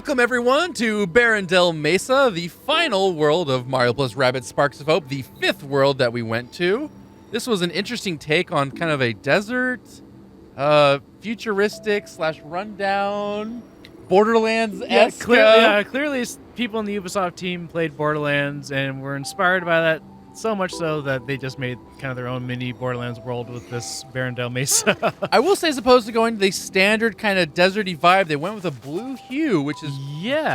Welcome, everyone, to Barrendale Mesa, the final world of Mario plus Rabbids Sparks of Hope, the 5th world that we went to. This was an interesting take on kind of a desert, futuristic / rundown, Borderlands-esque. Clearly people in the Ubisoft team played Borderlands and were inspired by that so much so that they just made kind of their own mini Borderlands world with this Barrendale Mesa. I will say, as opposed to going to the standard kind of deserty vibe, they went with a blue hue, which is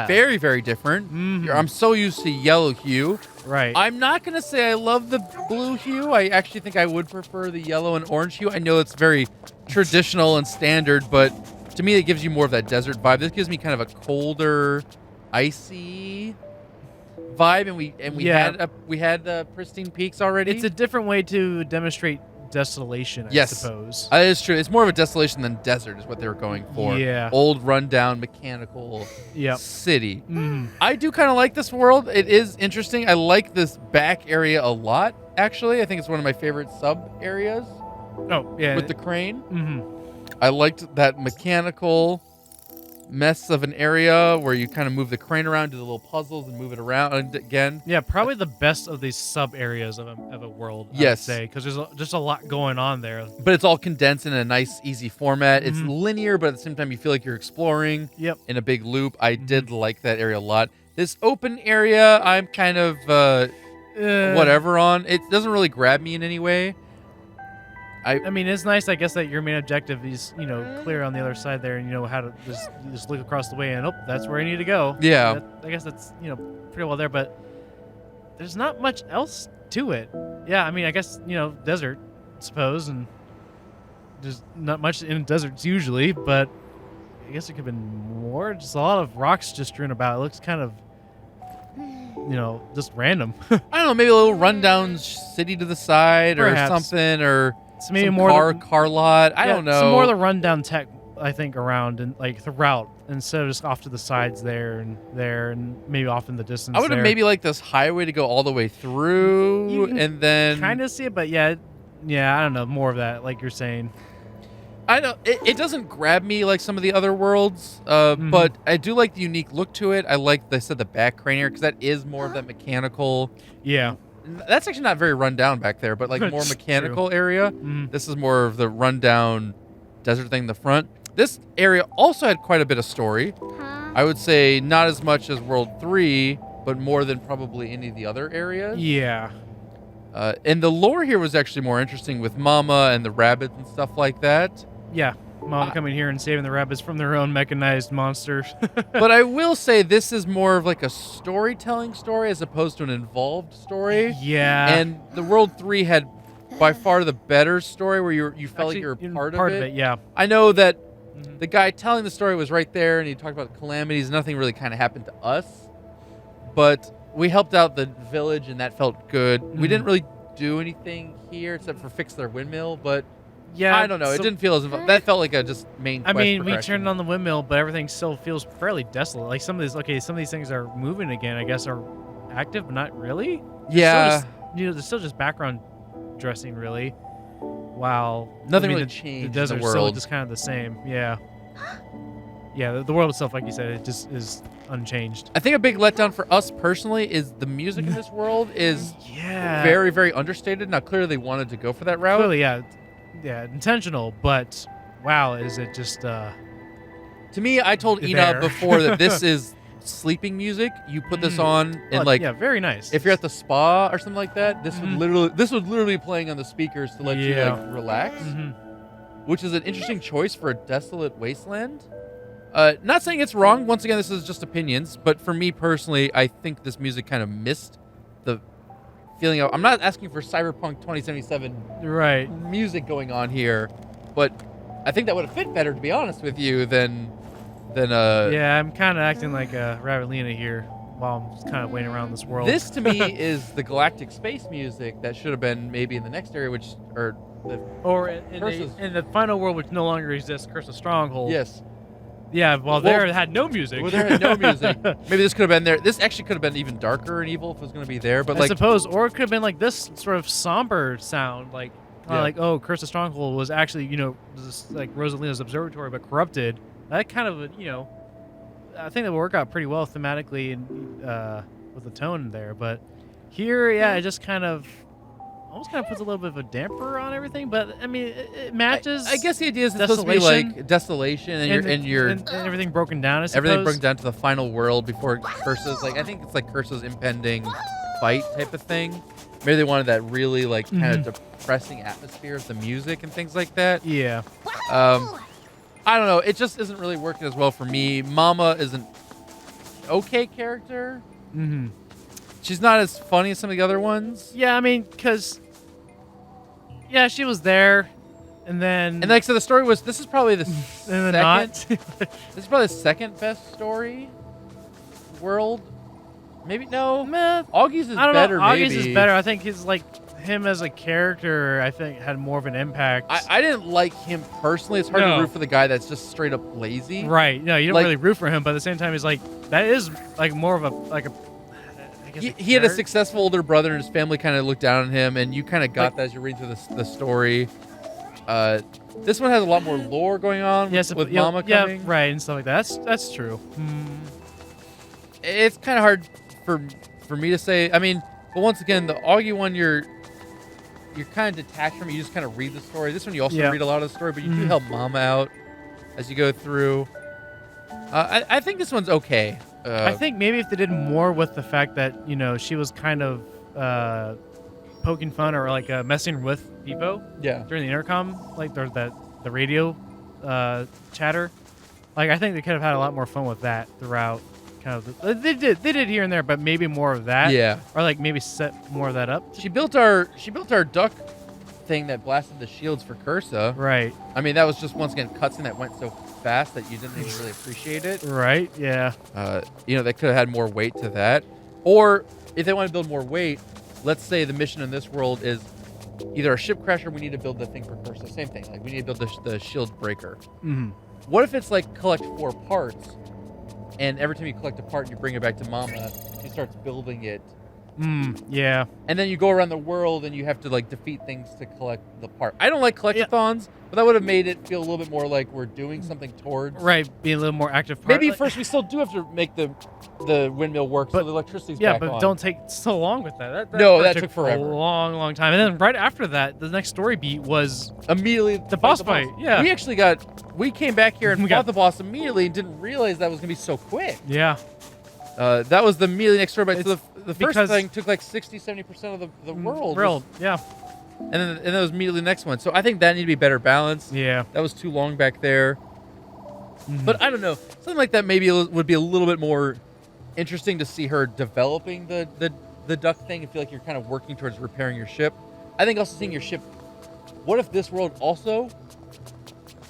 very, very different. Mm-hmm. I'm so used to yellow hue. Right. I'm not going to say I love the blue hue. I actually think I would prefer the yellow and orange hue. I know it's very traditional and standard, but to me, it gives you more of that desert vibe. This gives me kind of a colder, icy vibe, and we had the pristine peaks already. It's a different way to demonstrate desolation, I suppose. That is true. It's more of a desolation than desert is what they were going for. Yeah. Old, rundown, mechanical city. Mm. I do kind of like this world. It is interesting. I like this back area a lot, actually. I think it's one of my favorite sub-areas. Oh, yeah. With the crane. Mm-hmm. I liked that mechanical mess of an area where you kind of move the crane around, do the little puzzles, and move it around again. Yeah, probably the best of these sub areas of a world. Yes, I would say, because there's just a lot going on there. But it's all condensed in a nice, easy format. It's linear, but at the same time, you feel like you're exploring. In a big loop. I did like that area a lot. This open area, I'm kind of whatever on. It doesn't really grab me in any way. I mean, it's nice, I guess, that your main objective is, clear on the other side there, and you know how to just look across the way, and that's where I need to go. Yeah. I guess that's, pretty well there, but there's not much else to it. Yeah, I mean, I guess, desert, I suppose, and there's not much in deserts usually, but I guess it could have been more. Just a lot of rocks just strewn about. It looks kind of, just random. I don't know, maybe a little rundown city to the side Perhaps. or something, or So maybe some more car lot. I don't know. Some more of the rundown tech, I think, around and like throughout, instead of just off to the sides there and maybe off in the distance. I would have maybe liked this highway to go all the way through, and then kind of see it, but yeah, I don't know, more of that, like you're saying. I know it doesn't grab me like some of the other worlds, but I do like the unique look to it. I like, they said, the back crane area, because that is more of that mechanical. Yeah. That's actually not very rundown back there, but like more mechanical area. This is more of the rundown desert thing in the front. This area also had quite a bit of story. I would say not as much as World 3, but more than probably any of the other areas. Yeah. And the lore here was actually more interesting with Mama and the Rabbids and stuff like that. Yeah. Mom coming here and saving the rabbits from their own mechanized monsters. But I will say this is more of like a storytelling story as opposed to an involved story. Yeah. And the World 3 had by far the better story where you felt like you were part of it. Yeah. I know that the guy telling the story was right there, and he talked about calamities. Nothing really kind of happened to us. But we helped out the village, and that felt good. We didn't really do anything here except for fix their windmill, but yeah, I don't know. It didn't feel as if that felt like a just main quest we progression. turned on the windmill, but everything still feels fairly desolate. Like some of these things are moving again, I guess, are active, but not really. Yeah. There's still just background dressing, really. While nothing really changed. The desert's in the still world. just kind of the same. Yeah. Yeah, the world itself, like you said, it just is unchanged. I think a big letdown for us personally is the music in this world is very, very understated. Now, clearly they wanted to go for that route. Clearly, yeah, intentional, but wow, is it just to me, I told Ina before that this is sleeping music. You put this on and very nice. If you're at the spa or something like that, this would literally be playing on the speakers to let you like relax. Which is an interesting choice for a desolate wasteland. Not saying it's wrong. Once again, this is just opinions, but for me personally, I think this music kind of missed the feeling of. I'm not asking for Cyberpunk 2077 music going on here, but I think that would have fit better, to be honest with you, than yeah, I'm kind of acting like a Rabbit here while I'm just kind of waiting around this world. This to me is the galactic space music that should have been maybe in the next area, which in the final world, which no longer exists, Curse of Stronghold. Yes. Yeah, there it had no music. Well, there had no music. Maybe this could have been there. This actually could have been even darker and evil if it was going to be there. But I suppose, or it could have been like this sort of somber sound, like Curse of Stronghold was actually, this, like Rosalina's observatory, but corrupted. That kind of, I think that will work out pretty well thematically and with the tone there. But here, yeah, it just almost puts a little bit of a damper on everything. But I mean, it matches. I guess the idea is it's supposed to be like desolation and everything broken down. I suppose. Everything broken down to the final world before Curse's. Like I think it's like Curse's impending fight type of thing. Maybe they wanted that really like kind of depressing atmosphere of the music and things like that. Yeah. I don't know. It just isn't really working as well for me. Mama is an okay character. Mm-hmm. She's not as funny as some of the other ones. Yeah, I mean, because she was there, and like so the story was. This is probably the second. This is probably the second best story. World. Maybe no. Augie's is better. Augie's is better. I think he's like him as a character. I think had more of an impact. I didn't like him personally. It's hard to root for the guy that's just straight up lazy. Right. No, you don't really root for him, but at the same time, he's like that is like more of a I guess he had a successful older brother, and his family kind of looked down on him, and you kind of got that as you read through the story. This one has a lot more lore going on with Mama coming. Yeah, right, and stuff like that. That's true. It's kind of hard for me to say. I mean, but once again, the Augie one, you're kind of detached from it. You just kind of read the story. This one, you also read a lot of the story, but you do help Mama out as you go through. I think this one's okay. I think maybe if they did more with the fact that she was kind of poking fun or like messing with Peepo during the intercom, like there's the radio chatter. Like I think they could have had a lot more fun with that throughout. Kind of they did here and there, but maybe more of that. Yeah. Or like maybe set more of that up. She built our duck thing that blasted the shields for Cursa. Right. I mean that was just once again cutscene that went so fast that you didn't even really appreciate it. Right. Yeah. They could have had more weight to that. Or if they want to build more weight, let's say the mission in this world is either a ship crash or we need to build the thing for Cursa. Same thing. Like we need to build the shield breaker. Mm-hmm. What if it's like collect 4 parts, and every time you collect a part, you bring it back to Mama, she starts building it. Yeah. And then you go around the world and you have to like defeat things to collect the part. I don't like collectathons, but that would have made it feel a little bit more like we're doing something towards. Right, be a little more active part. Maybe first we still do have to make the windmill work so the electricity's back on. Yeah, but don't take so long with that. That took forever. A long time. And then right after that, the next story beat was immediately the boss fight. Yeah. We came back here and fought the boss immediately and didn't realize that was going to be so quick. Yeah. That was the immediately next story bite. So the first thing took like 60-70% of the world. Yeah. And then that was immediately the next one. So I think that needed to be better balanced. Yeah. That was too long back there. Mm-hmm. But I don't know. Something like that maybe would be a little bit more interesting to see her developing the duck thing and feel like you're kind of working towards repairing your ship. I think also seeing your ship. What if this world also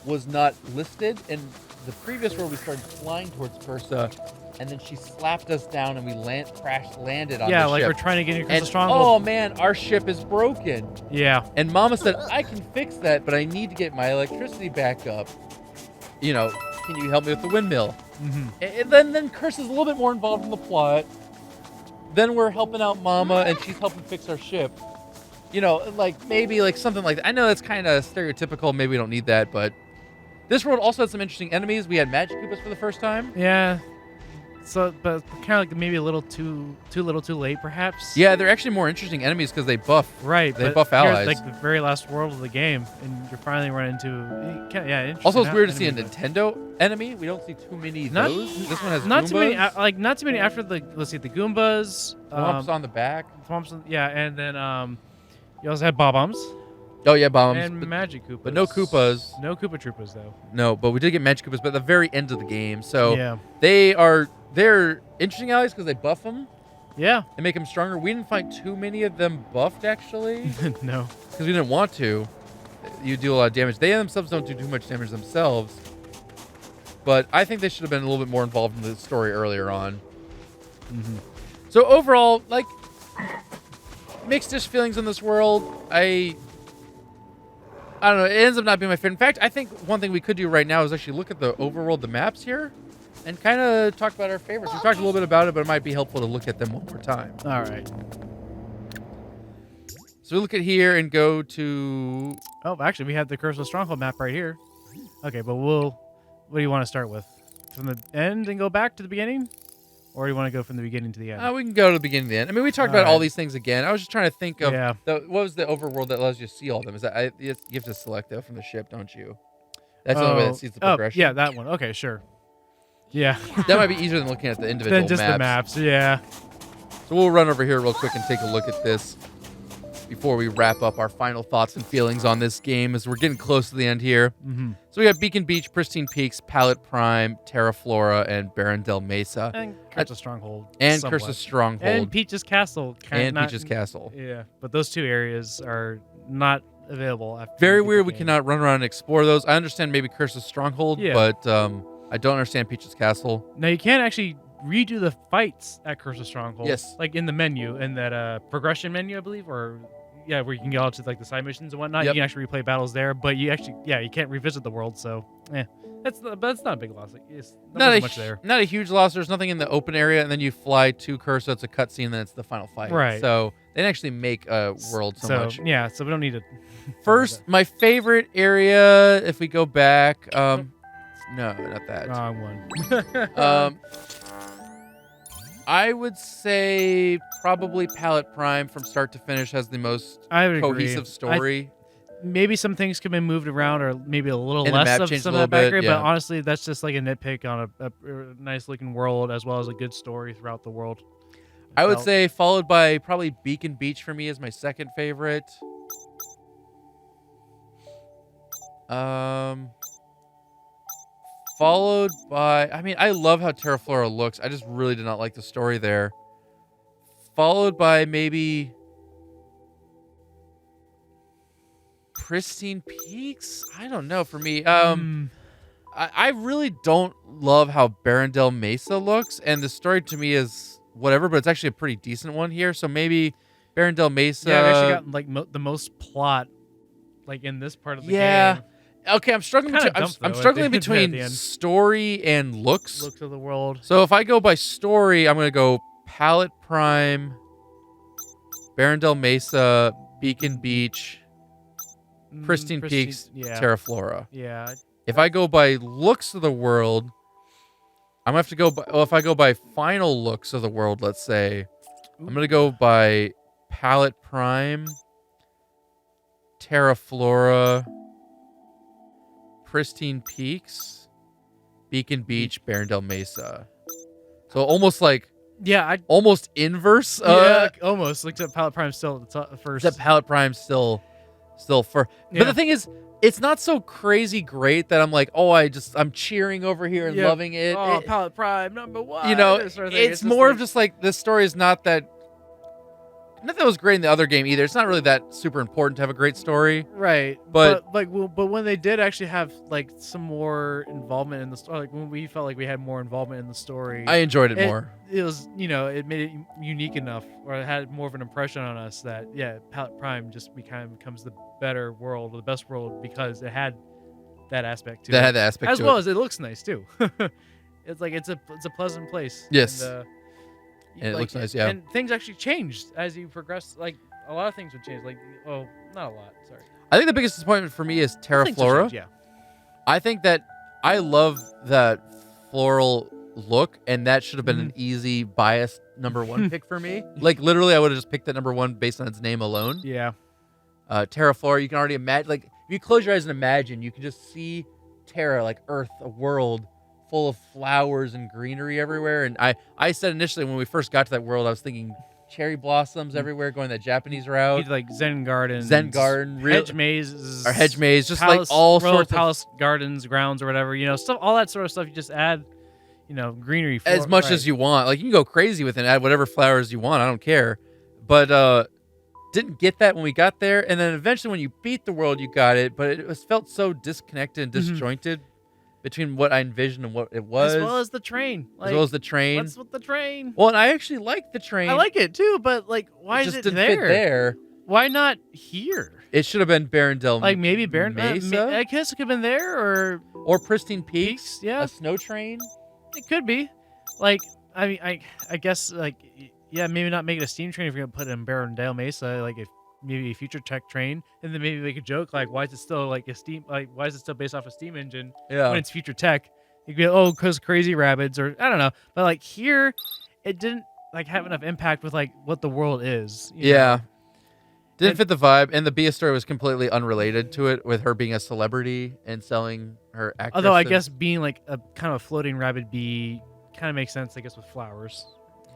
was not listed? In the previous world, we started flying towards Cursa, and then she slapped us down and we landed on the ship. Yeah, like we're trying to get into the stronghold. Oh man, our ship is broken. Yeah. And Mama said, I can fix that, but I need to get my electricity back up. Can you help me with the windmill? Mm-hmm. And then Curse is a little bit more involved in the plot. Then we're helping out Mama, and she's helping fix our ship. Maybe like something like that. I know that's kind of stereotypical. Maybe we don't need that, but this world also had some interesting enemies. We had Magic Koopas for the first time. Yeah. So, but kind of like maybe a little too late, perhaps. Yeah, they're actually more interesting enemies because they buff. Right. They buff allies. Like the very last world of the game, and you're finally running into. Interesting. Also, it's weird to see a Nintendo enemy. We don't see too many of those. This one has not Goombas. too many. Not too many after the. Let's see, the Goombas. Thwomps on the back. Thwomps, yeah, and then you also had Bob-Ombs. Oh yeah, Bob-Ombs. And Magic Koopas. But no Koopas. No Koopa Troopas though. No, but we did get Magic Koopas, but at the very end of the game. So yeah. They're interesting allies because they buff them. Yeah. And make them stronger. We didn't find too many of them buffed, actually. No. Because we didn't want to. You do a lot of damage. They themselves don't do too much damage themselves. But I think they should have been a little bit more involved in the story earlier on. Mm-hmm. So overall, mixed-ish feelings on this world. I don't know. It ends up not being my favorite. In fact, I think one thing we could do right now is actually look at the overworld, the maps here, and kind of talk about our favorites. We talked a little bit about it, but it might be helpful to look at them one more time. All right. So we look at here and go to... Oh, actually, we have the Curse of Stronghold map right here. Okay, but what do you want to start with? from the end and go back to the beginning, or do you want to go from the beginning to the end? We can go to the beginning to the end. I mean, we talked about all these things again. I was just trying to think of what was the overworld that allows you to see all of them? Is that you have to select though from the ship, don't you? That's the only way that sees the progression. Yeah, that one. Okay, sure. Yeah. That might be easier than looking at the individual Than just the maps, yeah. So we'll run over here real quick and take a look at this before we wrap up our final thoughts and feelings on this game, as we're getting close to the end here. So we got Beacon Beach, Pristine Peaks, Palette Prime, Terra Flora, and Barrendale Mesa. And Curse's Stronghold. And Curse's Stronghold. And Peach's Castle. Peach's Castle. Yeah, but those two areas are not available. Very weird we cannot run around and explore those. I understand maybe Curse's Stronghold, but I don't understand Peach's Castle. Now, you can't actually redo the fights at Curse's Stronghold. Yes. Like in the menu, in that progression menu, I believe, or where you can get all to like the side missions and whatnot. You can actually replay battles there, but you actually, you can't revisit the world. So, that's not a big loss. It's not much there. Not a huge loss. There's nothing in the open area, and then you fly to Curse, so it's a cutscene, then it's the final fight. Right. So they didn't actually make a world so much. Yeah. So we don't need to. First, my favorite area, if we go back, no, not that. Wrong one. I would say probably Palette Prime from start to finish has the most cohesive story. Maybe some things could be moved around, or maybe a little And the less map of changed some a of that little bit, background. yeah. But honestly, that's just like a nitpick on a nice looking world, as well as a good story throughout the world. I would say followed by probably Beacon Beach for me is my second favorite. Followed by, I mean, I love how Terra Flora looks. I just really did not like the story there. Followed by maybe Pristine Peaks? I don't know for me. I really don't love how Barrendale Mesa looks, and the story to me is whatever, but it's actually a pretty decent one here. So maybe Barrendale Mesa. Yeah, I've actually got like the most plot, like in this part of the game. Okay, I'm struggling. I'm struggling between story and looks. Looks of the world. So if I go by story, I'm gonna go Palette Prime, Barrendale Mesa, Beacon Beach, Pristine Peaks, Terra Flora. Yeah. If I go by looks of the world, I'm gonna have to go by. Well, if I go by final looks of the world, let's say, I'm gonna go by Palette Prime, Terra Flora, Pristine Peaks, Beacon Beach, Barrendale Mesa. So almost like almost inverse. Almost. Looked at Palette Prime still at the top first. Except Palette Prime still for. But the thing is, it's not so crazy great that I'm like, I'm cheering over here and loving it. Oh, Palette Prime #1. You know, it's more of just like this story is not that. Not that it was great in the other game either. It's not really that super important to have a great story, right? But when they did actually have like some more involvement in the story, like when we felt like we had more involvement in the story, I enjoyed it more. It was, it made it unique enough, or it had more of an impression on us that Palette Prime just becomes the better world, or the best world, because it had that aspect to it. Had the aspect as to well it. as it looks nice too. It's like it's a pleasant place. Yes. And it looks nice, yeah. And things actually changed as you progress. Like, a lot of things would change. Like, not a lot. Sorry. I think the biggest disappointment for me is Terra Flora. Change, I think that I love that floral look, and that should have been an easy biased #1 pick for me. Like, literally, I would have just picked that #1 based on its name alone. Yeah. Terra Flora, you can already imagine. Like, if you close your eyes and imagine, you can just see Terra, like Earth, a world full of flowers and greenery everywhere. And I said initially when we first got to that world, I was thinking cherry blossoms everywhere, going that Japanese route. Like Zen garden, hedge mazes, or hedge maze, just palace, like all sorts palace gardens, grounds, or whatever. Stuff, all that sort of stuff. You just add, greenery as much as you want. Like, you can go crazy with it, add whatever flowers you want. I don't care. But didn't get that when we got there, and then eventually when you beat the world, you got it. But it felt so disconnected and disjointed. Between what I envisioned and what it was. As well as the train. What's with the train? Well, and I actually like the train. I like it too, but like, why is it didn't there? Fit there? Why not here? It should have been Barrendale Like maybe Mesa? I guess it could have been there, or Pristine Peaks. Yeah. A snow train. It could be. Like, I mean, I guess, like, maybe not make it a steam train if you're going to put it in Barrendale Mesa, like maybe a future tech train, and then maybe make a joke like, why is it still like a steam? Like, why is it still based off a steam engine when it's future tech? You could be, oh, because crazy Rabbids, or I don't know. But like here, it didn't like have enough impact with like what the world is. You know? Didn't fit the vibe, and the Bia story was completely unrelated to it, with her being a celebrity and selling her actress. Although I guess being like a kind of a floating rabbit bee kind of makes sense, I guess, with flowers.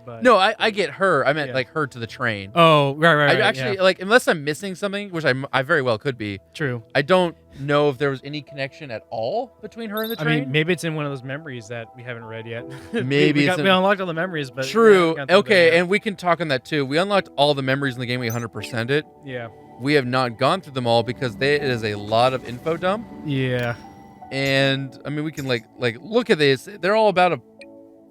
But no, I get her. I meant like her to the train. Oh, right. I actually like, unless I'm missing something, which I very well could be. True. I don't know if there was any connection at all between her and the train. I mean, maybe it's in one of those memories that we haven't read yet. Maybe we unlocked all the memories, but true. Okay, and we can talk on that too. We unlocked all the memories in the game. We 100%'d it. Yeah. We have not gone through them all because it is a lot of info dump. Yeah. And I mean, we can like look at this. They're all about a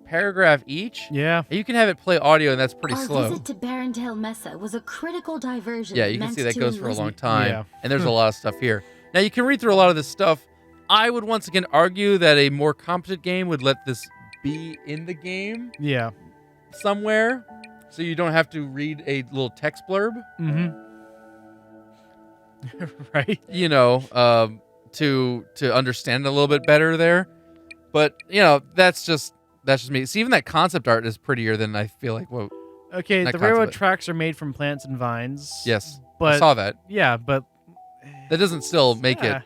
paragraph each. Yeah. And you can have it play audio, and that's pretty Our slow. visit to Barrendale Mesa was a critical diversion. Yeah, you can see that goes for a long time. Yeah. And there's a lot of stuff here. Now, you can read through a lot of this stuff. I would once again argue that a more competent game would let this be in the game. Yeah. Somewhere, so you don't have to read a little text blurb. Mm-hmm. Right. You know, to understand it a little bit better there. But, you know, that's just me. See, even that concept art is prettier than I feel like. Whoa. Okay, the railroad tracks are made from plants and vines. Yes, but I saw that. Yeah, but that doesn't still make it.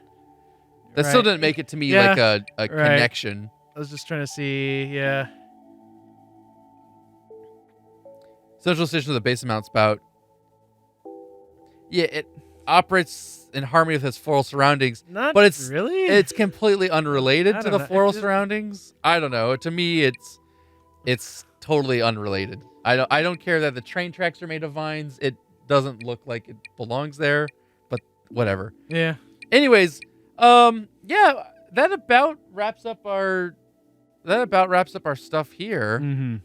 That still didn't make it to me like a connection. I was just trying to see. Yeah. Central station of the base mount spout. Yeah, it operates in harmony with its floral surroundings. But it's really it's completely unrelated to the floral surroundings. surroundings. I don't know. To me, it's totally unrelated. I don't care that the train tracks are made of vines. It doesn't look like it belongs there, but whatever. Yeah. Anyways, yeah, that about wraps up our stuff here. Mm-hmm.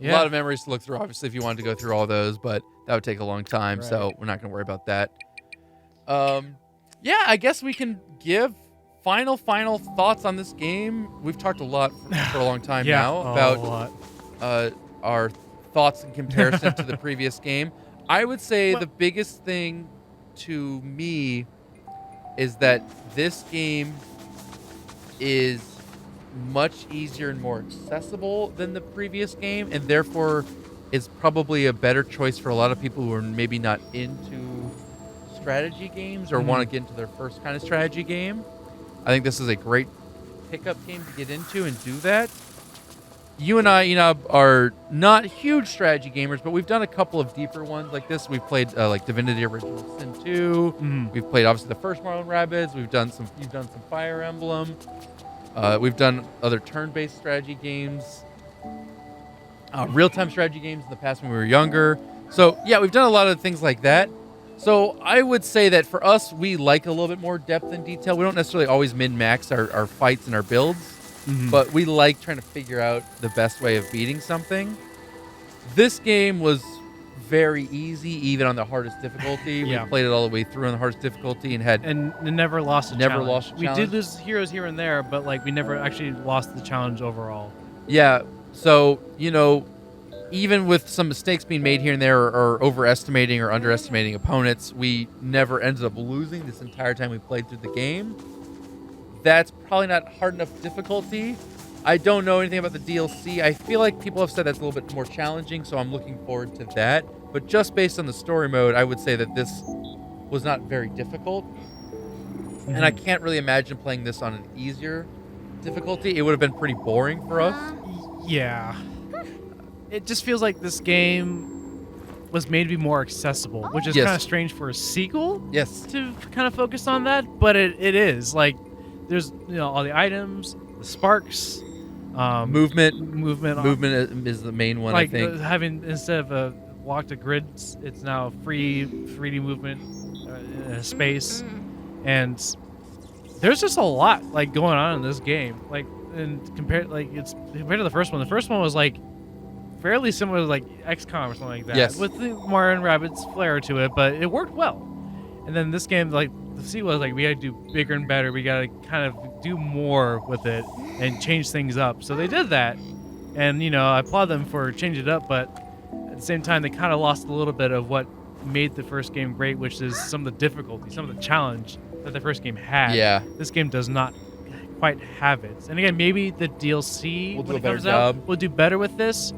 A lot of memories to look through, obviously, if you wanted to go through all those, but that would take a long time, so we're not going to worry about that. Yeah, I guess we can give final thoughts on this game. We've talked a lot for a long time now about our thoughts in comparison to the previous game. I would say the biggest thing to me is that this game is much easier and more accessible than the previous game, and therefore is probably a better choice for a lot of people who are maybe not into strategy games or want to get into their first kind of strategy game. I think this is a great pickup game to get into and do that. You and I, are not huge strategy gamers, but we've done a couple of deeper ones like this. We've played like Divinity Original Sin 2. Mm-hmm. We've played obviously the first Marlon Rabbids. You've done some Fire Emblem. We've done other turn-based strategy games, real-time strategy games in the past when we were younger. So yeah, we've done a lot of things like that. So I would say that for us, we like a little bit more depth and detail. We don't necessarily always min-max our fights and our builds. But we like trying to figure out the best way of beating something. This game was very easy, even on the hardest difficulty. We played it all the way through on the hardest difficulty and never lost a challenge. lost a We did lose heroes here and there, but like we never actually lost the challenge overall. Yeah, so even with some mistakes being made here and there, or overestimating or underestimating opponents, we never ended up losing this entire time we played through the game. That's probably not hard enough difficulty. I don't know anything about the DLC. I feel like people have said that's a little bit more challenging, so I'm looking forward to that. But just based on the story mode, I would say that this was not very difficult. And I can't really imagine playing this on an easier difficulty. It would have been pretty boring for us. Yeah. It just feels like this game was made to be more accessible, which is kind of strange for a sequel. Yes. To kind of focus on that, but it is. Like, there's all the items, the sparks, movement is the main one. Like I think having, instead of walk to grids, it's now free 3D movement in a space, and there's just a lot like going on in this game. Like, and compared to the first one. The first one was like fairly similar to like XCOM or something like that. Yes. With the Mario and Rabbids flair to it, but it worked well. And then this game, like, the sequel is like, we gotta do bigger and better. We gotta kind of do more with it and change things up. So they did that. And, I applaud them for changing it up, but at the same time, they kind of lost a little bit of what made the first game great, which is some of the difficulty, some of the challenge that the first game had. Yeah. This game does not quite have it. And again, maybe the DLC We'll do when a it better comes out job. will do better with this.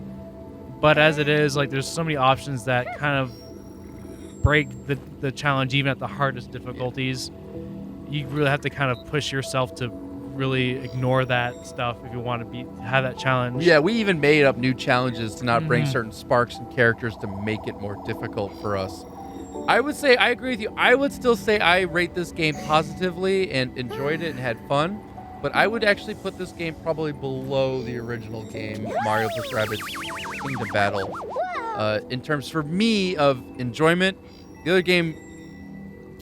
But as it is, like there's so many options that kind of break the challenge even at the hardest difficulties. You really have to kind of push yourself to really ignore that stuff if you want to have that challenge. Yeah, we even made up new challenges to not bring certain sparks and characters to make it more difficult for us. I would say I agree with you. I would still say I rate this game positively and enjoyed it and had fun, but I would actually put this game probably below the original game, Mario + Rabbids Kingdom Battle. In terms for me of enjoyment, the other game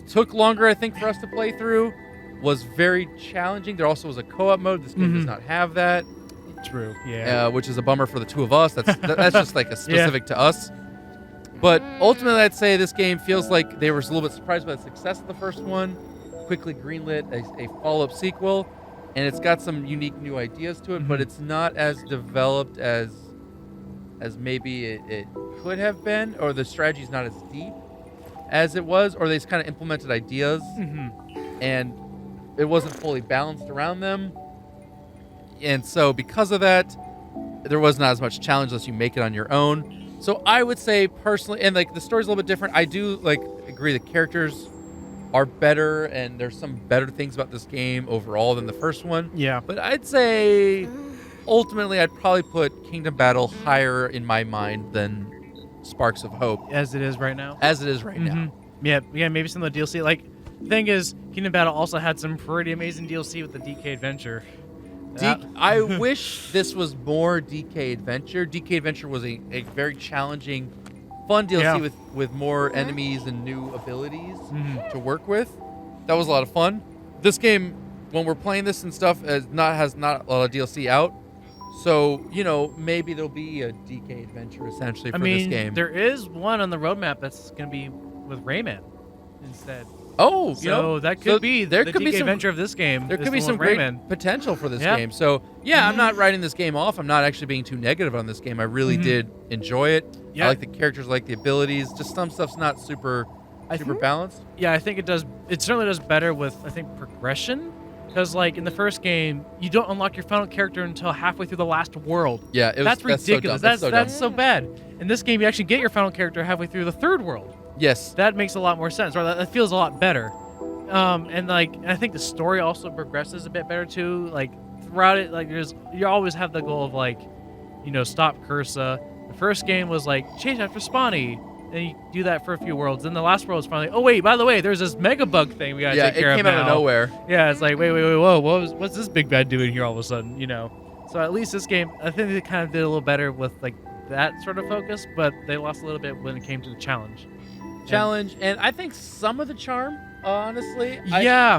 took longer, I think, for us to play through. Was very challenging. There also was a co-op mode. This game does not have that. True. Yeah. Which is a bummer for the two of us. That's just like a specific to us. But ultimately, I'd say this game feels like they were a little bit surprised by the success of the first one. Quickly greenlit a follow-up sequel, and it's got some unique new ideas to it. But it's not as developed as maybe it could have been, or the strategy's not as deep as it was, or they just kind of implemented ideas and it wasn't fully balanced around them. And so because of that, there was not as much challenge unless you make it on your own. So I would say personally, and like the story's a little bit different. I do like agree the characters are better and there's some better things about this game overall than the first one. Yeah. But I'd say ultimately I'd probably put Kingdom Battle higher in my mind than Sparks of Hope. As it is right now. Now. Yeah, maybe some of the DLC. Like, the thing is, Kingdom Battle also had some pretty amazing DLC with the DK Adventure. I wish this was more DK Adventure. DK Adventure was a very challenging, fun DLC with more enemies and new abilities to work with. That was a lot of fun. This game, when we're playing this and stuff, has not a lot of DLC out. So, maybe there'll be a DK Adventure essentially for this game. There is one on the roadmap that's going to be with Rayman instead. Oh, so that could be there the could DK be some adventure of this game. There could be some great potential for this game. So I'm not writing this game off. I'm not actually being too negative on this game. I really did enjoy it. I like the characters, I like the abilities. Just some stuff's not super balanced. Yeah, I think it does. It certainly does better with progression. Because like in the first game, you don't unlock your final character until halfway through the last world. Yeah, that's ridiculous. That's so bad. In this game, you actually get your final character halfway through the third world. Yes, that makes a lot more sense. Or that feels a lot better. And I think the story also progresses a bit better too. Like throughout it, like you always have the goal of stop Cursa. The first game was like change after Spawny. And you do that for a few worlds. Then the last world is finally, oh wait, by the way, there's this mega bug thing we gotta take care of now. Yeah, it came out of nowhere. Yeah, it's like, wait, whoa, what's this big bad doing here all of a sudden, So at least this game, I think they kind of did a little better with like that sort of focus, but they lost a little bit when it came to the challenge. And I think some of the charm, honestly. Yeah.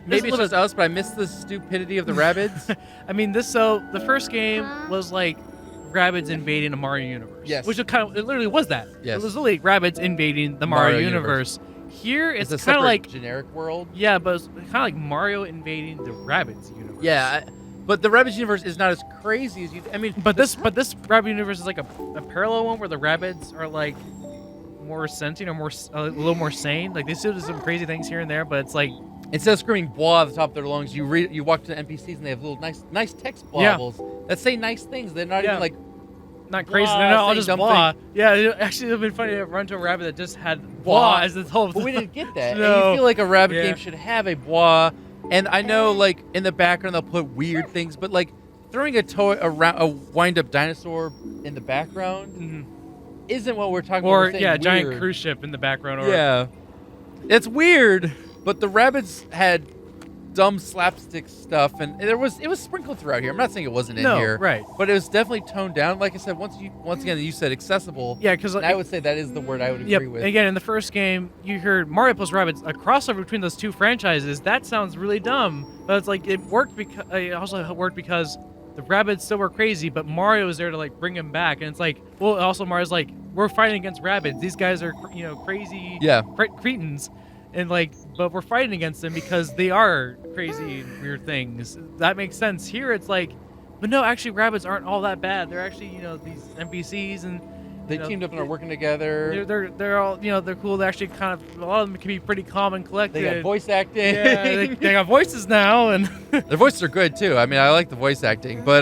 Maybe it's just us, but I miss the stupidity of the Rabbids. I mean, the first game was like Rabbids invading a Mario universe. Yes. Which it literally was that. Yes. It was literally Rabbids invading the Mario universe. Here, it's a kind of like generic world. Yeah, but it's kind of like Mario invading the Rabbids universe. Yeah, but the Rabbids universe is not as crazy as you. I mean, but this Rabbids universe is like a parallel one where the Rabbids are like more sentient or a little more sane. Like they still do some crazy things here and there, but it's like instead of screaming "boah" at the top of their lungs, you walk to the NPCs and they have little nice text bobbles that say nice things. They're not even like not crazy. They're not all just blah. Yeah, actually, it would have been funny to run to a rabbit that just had blah as the whole. But we didn't get that. No. And you feel like a rabbit game should have a blah. And I know, like in the background, they'll put weird things, but like throwing a toy around a wind-up dinosaur in the background isn't what we're talking about. Or giant cruise ship in the background. Or it's weird. But the Rabbids had dumb slapstick stuff, and it was sprinkled throughout here. I'm not saying it wasn't in here, right? But it was definitely toned down. Like I said, once again you said accessible. Yeah, because I would say that is the word I would agree with. Again, in the first game, you heard Mario plus Rabbids, a crossover between those two franchises. That sounds really dumb, but it's like it worked because it also worked because the Rabbids still were crazy, but Mario was there to like bring them back. And it's like, well, also Mario's like, we're fighting against Rabbids. These guys are crazy, cretins. And but we're fighting against them because they are crazy and weird things. That makes sense. Here it's like, but no, actually Rabbids aren't all that bad. They're actually, these NPCs and They teamed up and are working together. They're all they're cool. They actually kind of a lot of them can be pretty calm and collected. They got voice acting. Yeah, they got voices now, and their voices are good too. I mean, I like the voice acting, but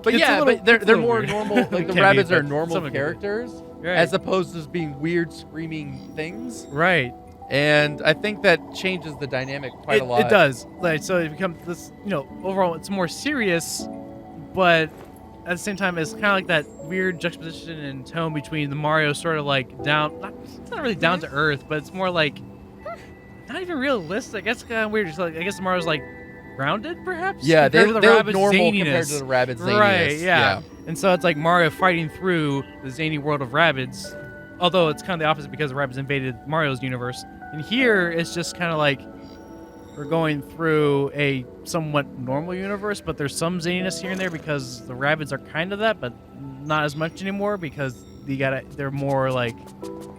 they're more weird. normal. Like the Can be, Rabbids are but normal some of it can be. characters, Right. as opposed to being weird screaming things. Right. And I think that changes the dynamic quite a lot. It does. Like, so it becomes this, overall it's more serious, but at the same time it's kind of like that weird juxtaposition and tone between the Mario sort of like it's not really down to earth, but it's more like not even realistic. That's kind of weird. It's like, I guess Mario's like grounded, perhaps. Yeah, they compared to look the Rabbids' normal zaniness. compared to the Rabbids' zaniness. Right. Yeah. And so it's like Mario fighting through the zany world of Rabbids, although it's kind of the opposite because the Rabbids invaded Mario's universe. And here, it's just kind of like we're going through a somewhat normal universe, but there's some zaniness here and there because the Rabbids are kind of that, but not as much anymore because they're more like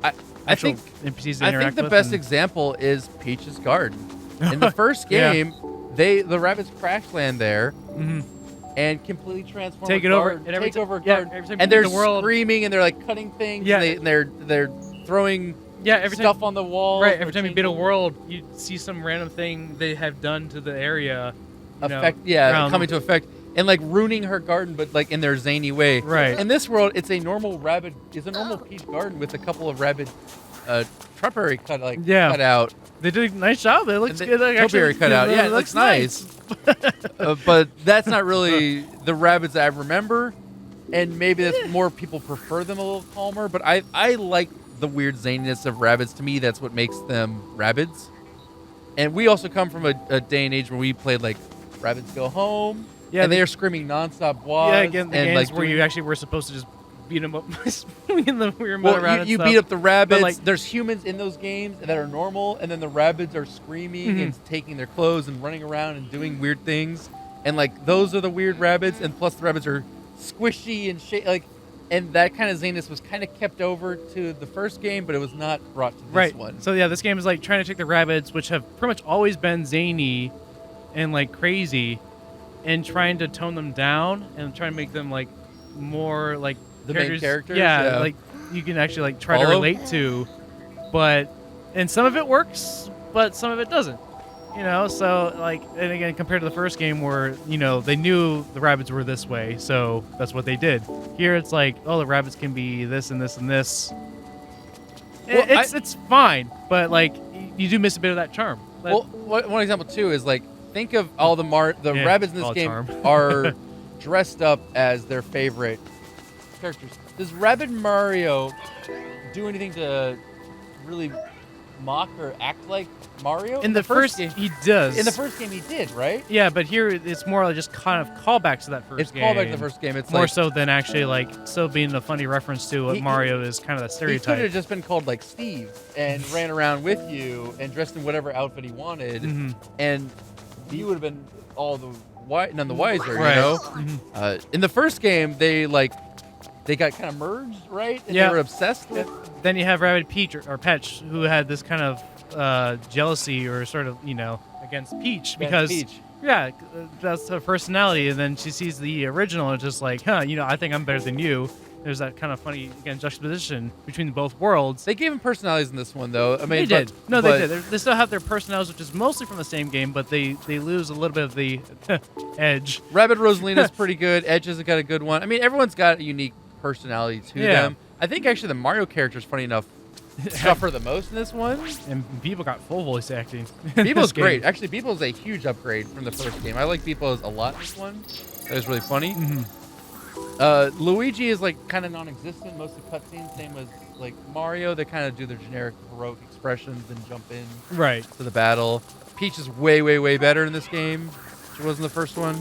I think NPCs to I interact think the with best and- example is Peach's Garden. In the first game, the Rabbids crash land there and completely transform Take a it over, garden, and every take over a yeah, garden, every time you and beat they're the world, screaming and they're like cutting things. Yeah. and they're throwing every stuff time, on the wall. right. Every time you beat a world, you see some random thing they have done to the area. Coming to effect and like ruining her garden, but like in their zany way. Right. In this world, it's a normal Peach garden with a couple of Rabbid Trumpery cut out. They did a nice job. It looks good. Like, Topiary cut out. Yeah, it looks nice. But that's not really the Rabbids that I remember, and maybe that's more people prefer them a little calmer. But I like the weird zaniness of Rabbids. To me, that's what makes them Rabbids. And we also come from a day and age where we played like Rabbids Go Home. Yeah, and they are screaming nonstop was. Yeah, again, the and games like where you actually were supposed to just beat them up by swinging the weird around and you stuff. beat up the Rabbids. But, like, there's humans in those games that are normal, and then the Rabbids are screaming and taking their clothes and running around and doing weird things. And like those are the weird Rabbids, and plus the Rabbids are squishy and and that kind of zaniness was kind of kept over to the first game, but it was not brought to this one. So yeah, this game is like trying to take the Rabbids, which have pretty much always been zany and like crazy, and trying to tone them down and trying to make them like more like The main characters? Yeah, Yeah. like you can actually like try to Follow? relate to, and some of it works, but some of it doesn't. So like, and again, compared to the first game where, they knew the Rabbids were this way, so that's what they did. Here it's like, oh, the Rabbids can be this and this and this. Well, It's fine, but like, you do miss a bit of that charm. Well, one example too is like, think of all the Rabbids in this all game charm. are dressed up as their favorite characters. Does Rabbid Mario do anything to really mock or act like Mario? In the first game, he does. In the first game, he did, right? Yeah, but here it's more like just kind of callbacks to that first game. It's callback to the first game. It's more like, so than actually like still being a funny reference to what Mario is kind of that he stereotype. could have just been called like Steve and ran around with you and dressed in whatever outfit he wanted, and he would have been none the wiser, Right. In the first game, they got kind of merged, right? And they were obsessed with. Then you have Rabbid Peach or Petch, who had this kind of jealousy or sort of against Peach because that's her personality, and then she sees the original and it's just like, I think I'm better than you. There's that kind of funny juxtaposition between both worlds. They gave him personalities in this one, though. I mean, they did. They did. They still have their personalities, which is mostly from the same game, but they lose a little bit of the edge. Rabbid Rosalina's pretty good. Edge has got a good one. I mean, everyone's got a unique personality to them. I think actually the Mario characters, funny enough, suffer the most in this one. And Beeple got full voice acting. Beeple's great. Actually, Beeple's a huge upgrade from the first game. I like Beeple a lot in this one. That was really funny. Luigi is like kind of non-existent, mostly cutscenes. Same as like Mario. They kind of do their generic heroic expressions and jump in to the battle. Peach is way, way, way better in this game. She was in the first one.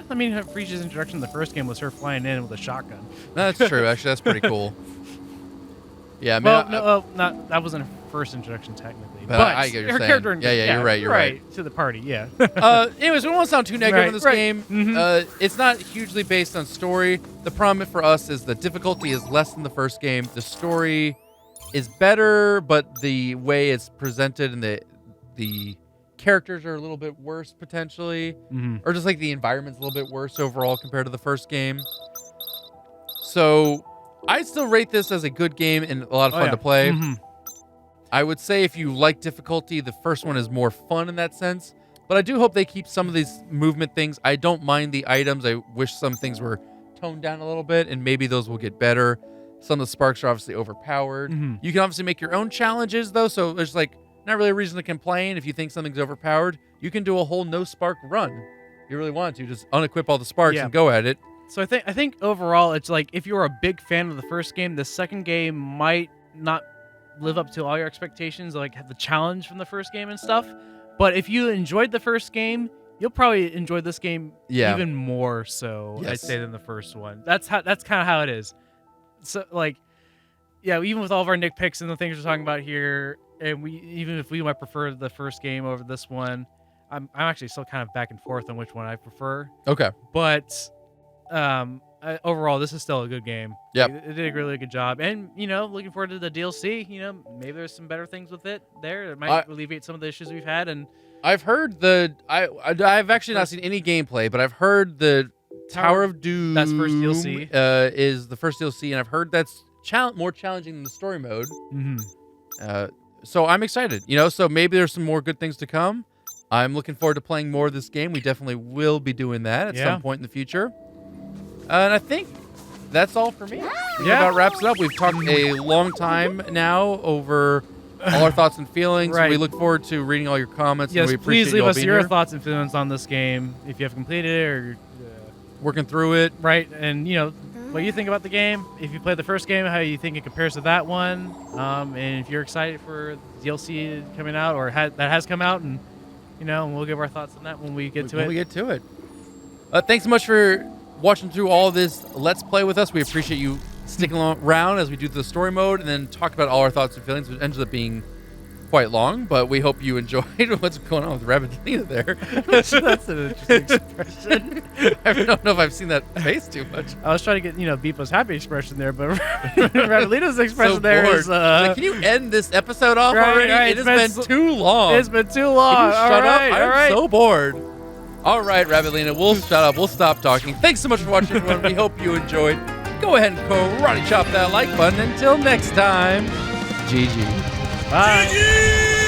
I mean, Peach's introduction in the first game was her flying in with a shotgun. No, that's true. Actually, that's pretty cool. Yeah, I mean, that wasn't her first introduction technically. But I get what you're her saying. character, You're right. You're right. To the party, yeah. Anyways, we won't sound too negative on this game. It's not hugely based on story. The problem for us is the difficulty is less than the first game. The story is better, but the way it's presented and the characters are a little bit worse potentially, or just like the environment's a little bit worse overall compared to the first game. So I still rate this as a good game and a lot of fun to play. Mm-hmm. I would say if you like difficulty, the first one is more fun in that sense. But I do hope they keep some of these movement things. I don't mind the items. I wish some things were toned down a little bit, and maybe those will get better. Some of the sparks are obviously overpowered. Mm-hmm. You can obviously make your own challenges, though, so there's like not really a reason to complain. If you think something's overpowered, you can do a whole no spark run. If you really want to, just unequip all the sparks and go at it. So I think overall, it's like if you're a big fan of the first game, the second game might not live up to all your expectations, like have the challenge from the first game and stuff. But if you enjoyed the first game, you'll probably enjoy this game even more so, I'd say, than the first one. That's kind of how it is. So like, yeah, even with all of our nitpicks and the things we're talking about here, and even if we might prefer the first game over this one, I'm actually still kind of back and forth on which one I prefer. Okay. But overall, this is still a good game. Yep. It did a really good job. And, looking forward to the DLC. Maybe there's some better things with it there. It might alleviate some of the issues we've had. And I've heard I've actually not seen any gameplay, but I've heard the Tower of Doom. That's first DLC. Is the first DLC, and I've heard that's more challenging than the story mode. Mm-hmm. So I'm excited. So maybe there's some more good things to come. I'm looking forward to playing more of this game. We definitely will be doing that at some point in the future. And I think that's all for me. That about wraps it up. We've talked a long time now over all our thoughts and feelings. Right. We look forward to reading all your comments. Yes, and we appreciate please leave you all us being your here, thoughts and feelings on this game if you have completed it or working through it. Right, and what you think about the game. If you played the first game, how you think it compares to that one, and if you're excited for DLC coming out or that has come out, and we'll give our thoughts on that when we get to it. When we get to it. Thanks so much for watching through all this Let's Play with us. We appreciate you sticking around as we do the story mode and then talk about all our thoughts and feelings. It ends up being quite long, but we hope you enjoyed what's going on with Rabbids there. That's an interesting expression. I don't know if I've seen that face too much. I was trying to get, Beepo's happy expression there, but Rabbid's expression there is... like, can you end this episode off already? Right. It has been too long. It's been too long. Can you shut up? I'm so so bored. All right, Rabbidlina, we'll shut up. We'll stop talking. Thanks so much for watching, everyone. We hope you enjoyed. Go ahead and karate chop that like button. Until next time, GG. Bye. GG!